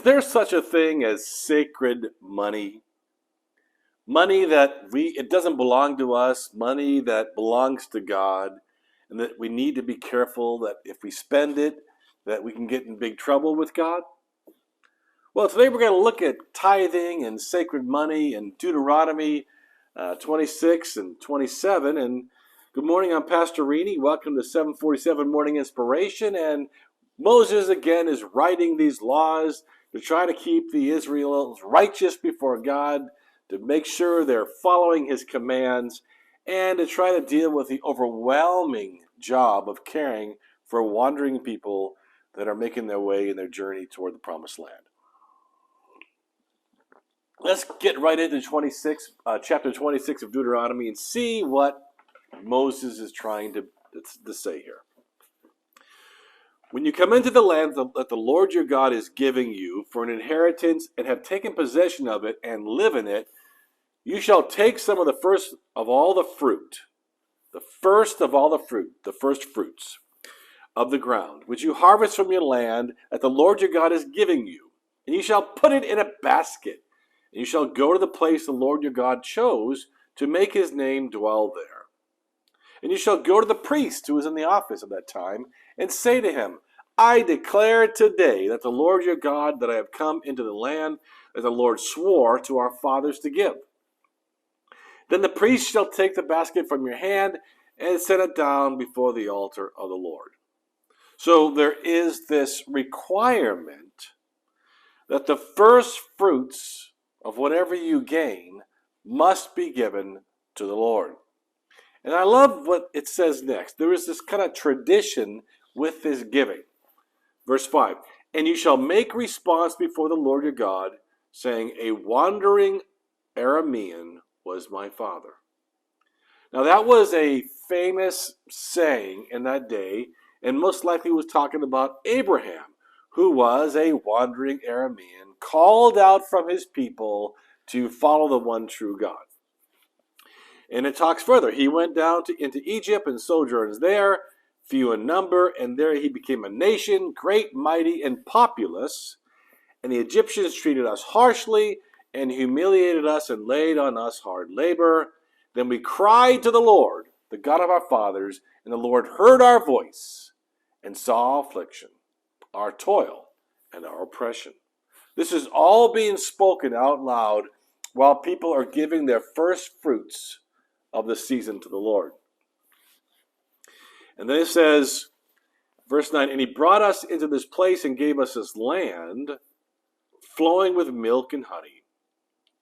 Is there such a thing as sacred money? Money that it doesn't belong to us, money that belongs to God, and that we need to be careful that if we spend it, that we can get in big trouble with God? Well, today we're going to look at tithing and sacred money and Deuteronomy 26 and 27. And good morning, I'm Pastor Rini. Welcome to 747 Morning Inspiration. And Moses, again, is writing these laws to try to keep the Israelites righteous before God, to make sure they're following his commands, and to try to deal with the overwhelming job of caring for wandering people that are making their way in their journey toward the promised land. Let's get right into chapter 26 of Deuteronomy and see what Moses is trying to say here. When you come into the land that the Lord your God is giving you for an inheritance and have taken possession of it and live in it, you shall take some of the first of all the fruit, the first fruits of the ground, which you harvest from your land that the Lord your God is giving you, and you shall put it in a basket. And you shall go to the place the Lord your God chose to make his name dwell there. And you shall go to the priest who is in the office at that time and say to him, I declare today that the Lord your God, that I have come into the land that the Lord swore to our fathers to give. Then the priest shall take the basket from your hand and set it down before the altar of the Lord. So there is this requirement that the first fruits of whatever you gain must be given to the Lord. And I love what it says next. There is this kind of tradition with this giving. Verse 5, and you shall make response before the Lord your God, saying, a wandering Aramean was my father. Now that was a famous saying in that day, and most likely was talking about Abraham, who was a wandering Aramean, called out from his people to follow the one true God. And it talks further. He went down into Egypt and sojourned there, few in number, and there he became a nation, great, mighty, and populous. And the Egyptians treated us harshly and humiliated us and laid on us hard labor. Then we cried to the Lord, the God of our fathers, and the Lord heard our voice and saw affliction, our toil, and our oppression. This is all being spoken out loud while people are giving their first fruits of the season to the Lord. And then it says, verse 9, and he brought us into this place and gave us this land flowing with milk and honey.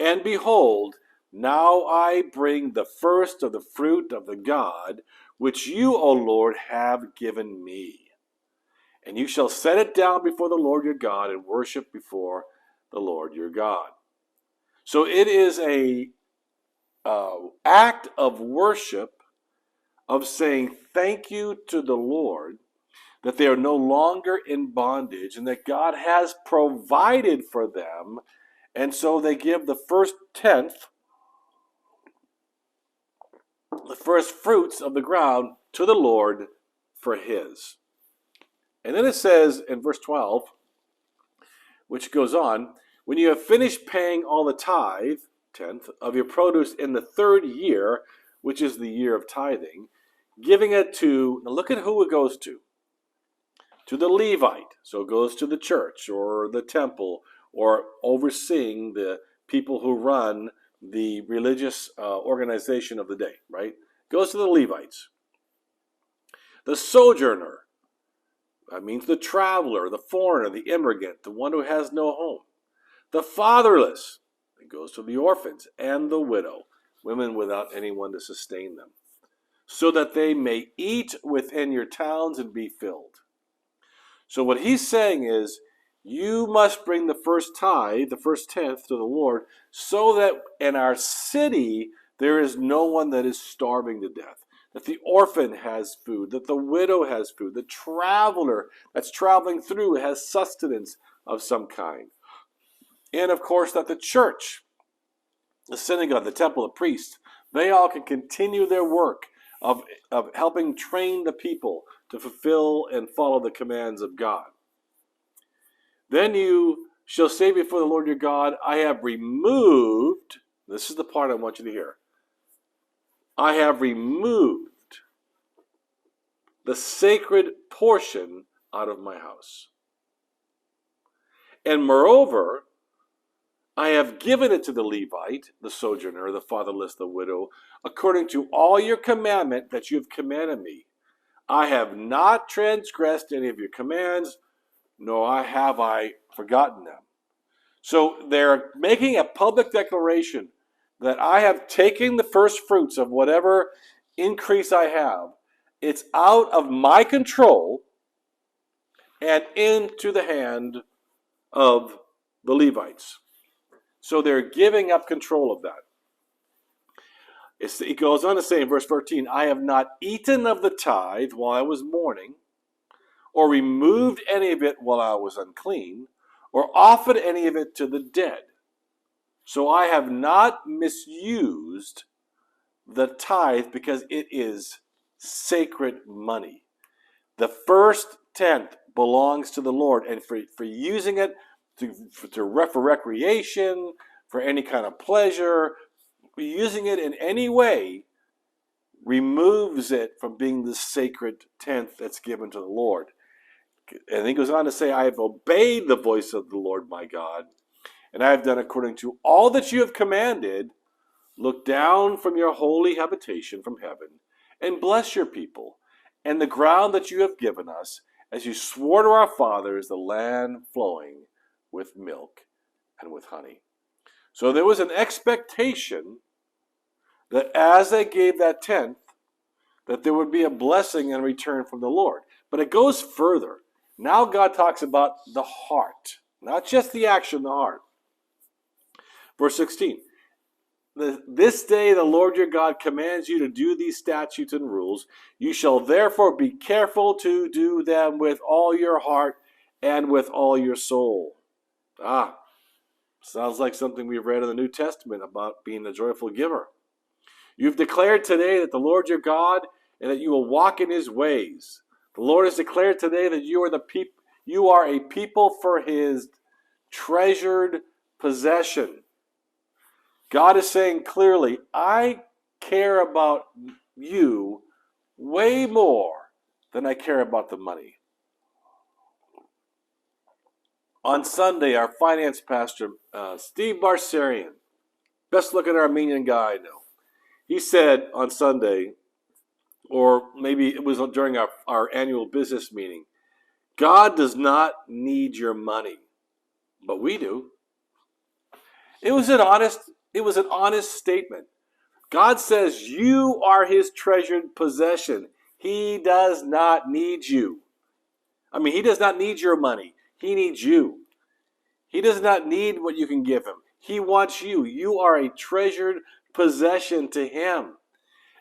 And behold, now I bring the first of the fruit of the God, which you, O Lord, have given me. And you shall set it down before the Lord your God and worship before the Lord your God. So it is a act of worship, of saying thank you to the Lord, that they are no longer in bondage and that God has provided for them. And so they give the first tenth, the first fruits of the ground to the Lord for his. And then it says in verse 12, which goes on, when you have finished paying all the tithe, tenth, of your produce in the third year, which is the year of tithing, giving it to, now look at who it goes to the Levite. So it goes to the church or the temple or overseeing the people who run the religious organization of the day, right? It goes to the Levites. The sojourner, that means the traveler, the foreigner, the immigrant, the one who has no home. The fatherless, it goes to the orphans and the widow, women without anyone to sustain them, so that they may eat within your towns and be filled. So what he's saying is, you must bring the first tithe, the first tenth to the Lord, so that in our city there is no one that is starving to death. That the orphan has food, that the widow has food, the traveler that's traveling through has sustenance of some kind. And of course that the church, the synagogue, the temple, the priest, they all can continue their work of helping train the people to fulfill and follow the commands of God. Then you shall say before the Lord your God, I have removed, this is the part I want you to hear, I have removed the sacred portion out of my house. And moreover, I have given it to the Levite, the sojourner, the fatherless, the widow, according to all your commandment that you have commanded me. I have not transgressed any of your commands, nor have I forgotten them. So they're making a public declaration that I have taken the first fruits of whatever increase I have. It's out of my control and into the hand of the Levites. So they're giving up control of that. It goes on to say in verse 13, I have not eaten of the tithe while I was mourning, or removed any of it while I was unclean, or offered any of it to the dead. So I have not misused the tithe because it is sacred money. The first tenth belongs to the Lord, and for using it for recreation, for any kind of pleasure, using it in any way removes it from being the sacred tenth that's given to the Lord. And he goes on to say, I have obeyed the voice of the Lord my God, and I have done according to all that you have commanded. Look down from your holy habitation from heaven, and bless your people, and the ground that you have given us, as you swore to our fathers, the land flowing with milk and with honey. So there was an expectation that as they gave that tenth, that there would be a blessing in return from the Lord. But it goes further. Now God talks about the heart, not just the action, the heart. Verse 16, this day the Lord your God commands you to do these statutes and rules. You shall therefore be careful to do them with all your heart and with all your soul. Sounds like something we've read in the New Testament about being a joyful giver. You've declared today that the Lord your God, and that you will walk in his ways. The Lord has declared today that you are a people for his treasured possession. God is saying clearly, I care about you way more than I care about the money. On Sunday, our finance pastor, Steve Barsarian, best looking Armenian guy I know, he said on Sunday, or maybe it was during our annual business meeting, God does not need your money, but we do. It was an honest statement. God says you are his treasured possession. He does not need you. He does not need your money. He needs you. He does not need what you can give him. He wants you. You are a treasured possession to him.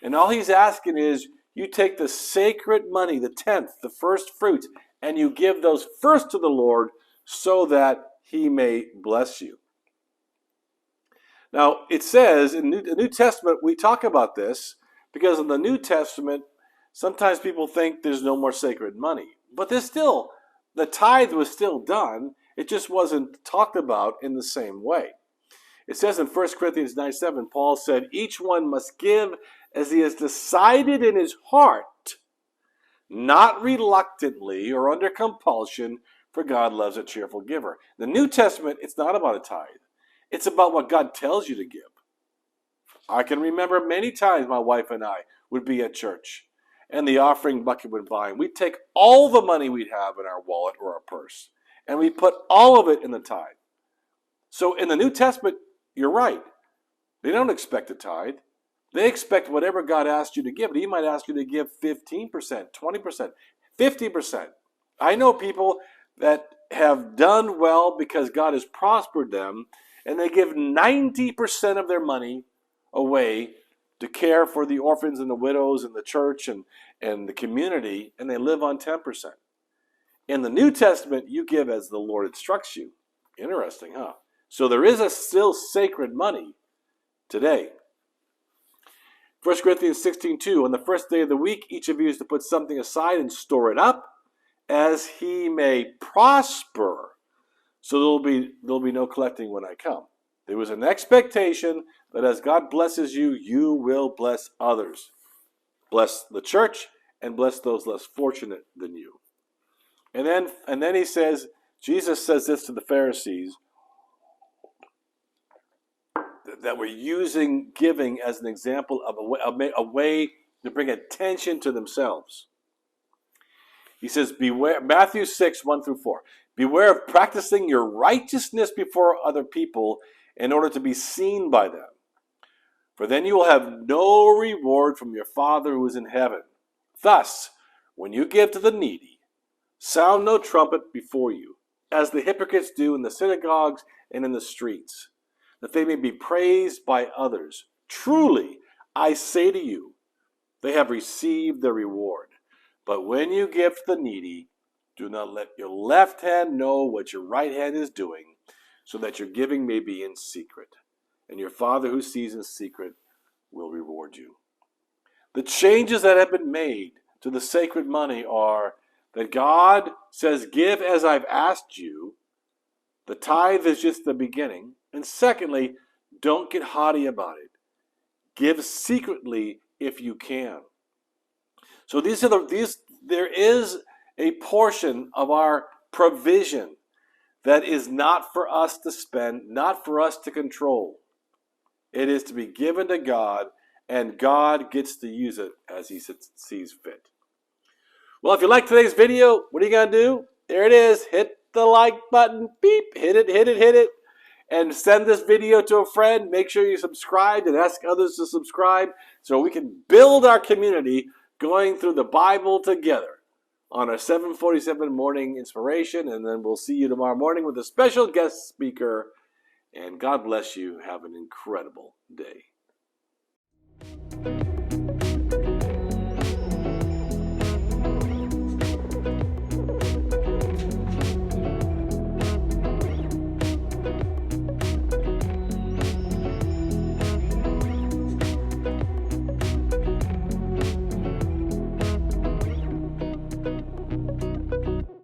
And all he's asking is you take the sacred money, the tenth, the first fruits, and you give those first to the Lord so that he may bless you. Now, it says in the New Testament, we talk about this because in the New Testament, sometimes people think there's no more sacred money. But the tithe was still done. It just wasn't talked about in the same way. It says in 1 Corinthians 9:7, Paul said, each one must give as he has decided in his heart, not reluctantly or under compulsion, for God loves a cheerful giver. The New Testament, it's not about a tithe. It's about what God tells you to give. I can remember many times my wife and I would be at church, and the offering bucket would by, and we'd take all the money we'd have in our wallet or our purse, and we put all of it in the tithe. So in the New Testament, you're right. They don't expect a tithe. They expect whatever God asked you to give. He might ask you to give 15%, 20%, 50%. I know people that have done well because God has prospered them, and they give 90% of their money away to care for the orphans and the widows and the church and the community, and they live on 10%. In the New Testament, you give as the Lord instructs you. Interesting, huh? So there is still sacred money today. 1 Corinthians 16:2, on the first day of the week, each of you is to put something aside and store it up, as he may prosper, So there'll be no collecting when I come. There was an expectation that as God blesses you, you will bless others. Bless the church and bless those less fortunate than you. And then he says, Jesus says this to the Pharisees, that we're using giving as an example of a way to bring attention to themselves. He says, beware, Matthew 6, 1 through 4. Beware of practicing your righteousness before other people in order to be seen by them. For then you will have no reward from your Father who is in heaven. Thus, when you give to the needy, sound no trumpet before you, as the hypocrites do in the synagogues and in the streets, that they may be praised by others. Truly, I say to you, they have received their reward. But when you give to the needy, do not let your left hand know what your right hand is doing, so that your giving may be in secret. And your Father who sees in secret will reward you. The changes that have been made to the sacred money are that God says, give as I've asked you. The tithe is just the beginning. And secondly, don't get haughty about it. Give secretly if you can. So there is a portion of our provision that is not for us to spend, not for us to control. It is to be given to God, and God gets to use it as he sees fit. Well, if you like today's video, what are you going to do? There it is. Hit the like button. Beep. Hit it. And send this video to a friend. Make sure you subscribe and ask others to subscribe so we can build our community going through the Bible together on our 7:47 morning inspiration. And then we'll see you tomorrow morning with a special guest speaker. And God bless you. Have an incredible day.